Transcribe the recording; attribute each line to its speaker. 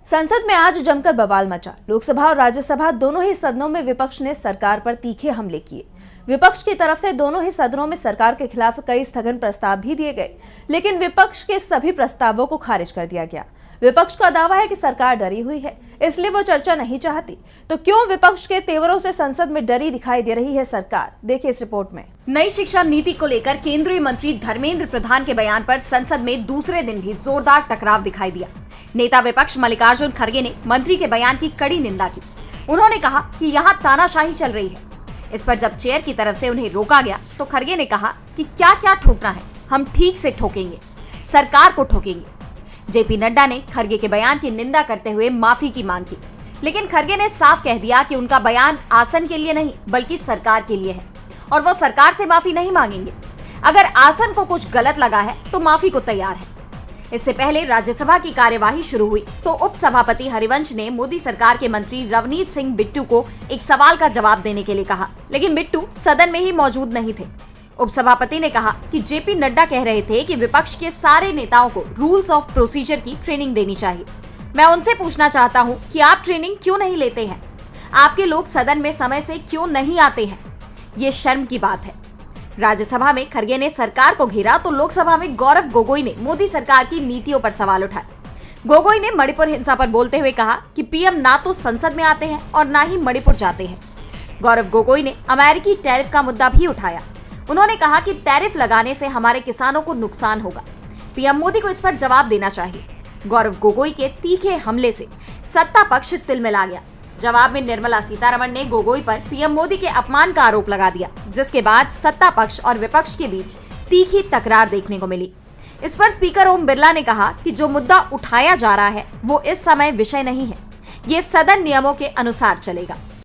Speaker 1: संसद में आज जमकर बवाल मचा। लोकसभा और राज्यसभा दोनों ही सदनों में विपक्ष ने सरकार पर तीखे हमले किए। विपक्ष की तरफ से दोनों ही सदनों में सरकार के खिलाफ कई स्थगन प्रस्ताव भी दिए गए, लेकिन विपक्ष के सभी प्रस्तावों को खारिज कर दिया गया। विपक्ष का दावा है कि सरकार डरी हुई है, इसलिए वो चर्चा नहीं चाहती। तो क्यों विपक्ष के तेवरों से संसद में डरी दिखाई दे रही है सरकार? देखिए इस रिपोर्ट में।
Speaker 2: नई शिक्षा नीति को लेकर केंद्रीय मंत्री धर्मेंद्र प्रधान के बयान पर संसद में दूसरे दिन भी जोरदार टकराव दिखाई दिया। नेता विपक्ष मल्लिकार्जुन खड़गे ने मंत्री के बयान की कड़ी निंदा की। उन्होंने कहा कि यहाँ तानाशाही चल रही है। इस पर जब चेयर की तरफ से उन्हें रोका गया तो खड़गे ने कहा कि क्या क्या ठोकना है, हम ठीक से ठोकेंगे, सरकार को ठोकेंगे। जेपी नड्डा ने खड़गे के बयान की निंदा करते हुए माफी की मांग की, लेकिन खड़गे ने साफ कह दिया कि उनका बयान आसन के लिए नहीं बल्कि सरकार के लिए है और वो सरकार से माफी नहीं मांगेंगे। अगर आसन को कुछ गलत लगा है तो माफी को तैयार है। इससे पहले राज्यसभा की कार्यवाही शुरू हुई तो उपसभापति हरिवंश ने मोदी सरकार के मंत्री रवनीत सिंह बिट्टू को एक सवाल का जवाब देने के लिए कहा, लेकिन बिट्टू सदन में ही मौजूद नहीं थे। उपसभापति ने कहा कि जेपी नड्डा कह रहे थे कि विपक्ष के सारे नेताओं को रूल्स ऑफ प्रोसीजर की ट्रेनिंग देनी चाहिए। मैं उनसे पूछना चाहता हूं कि आप ट्रेनिंग क्यों नहीं लेते हैं? आपके लोग सदन में समय से क्यों नहीं आते हैं? ये शर्म की बात है। राज्यसभा में खड़गे ने सरकार को घेरा तो लोकसभा में गौरव गोगोई ने मोदी सरकार की नीतियों पर सवाल उठाए। गोगोई ने मणिपुर हिंसा पर बोलते हुए कहा कि पीएम ना तो संसद में आते हैं और ना ही मणिपुर जाते हैं। गौरव गोगोई ने अमेरिकी टैरिफ का मुद्दा भी उठाया। उन्होंने कहा कि टैरिफ लगाने से हमारे किसानों को नुकसान होगा। पीएम मोदी को इस पर जवाब देना चाहिए। गौरव गोगोई के तीखे हमले से सत्ता पक्ष तिलमिला गया। जवाब में निर्मला सीतारमण ने गोगोई पर पीएम मोदी के अपमान का आरोप लगा दिया, जिसके बाद सत्ता पक्ष और विपक्ष के बीच तीखी तकरार देखने को मिली। इस पर स्पीकर ओम बिरला ने कहा कि जो मुद्दा उठाया जा रहा है वो इस समय विषय नहीं है, ये सदन नियमों के अनुसार चलेगा।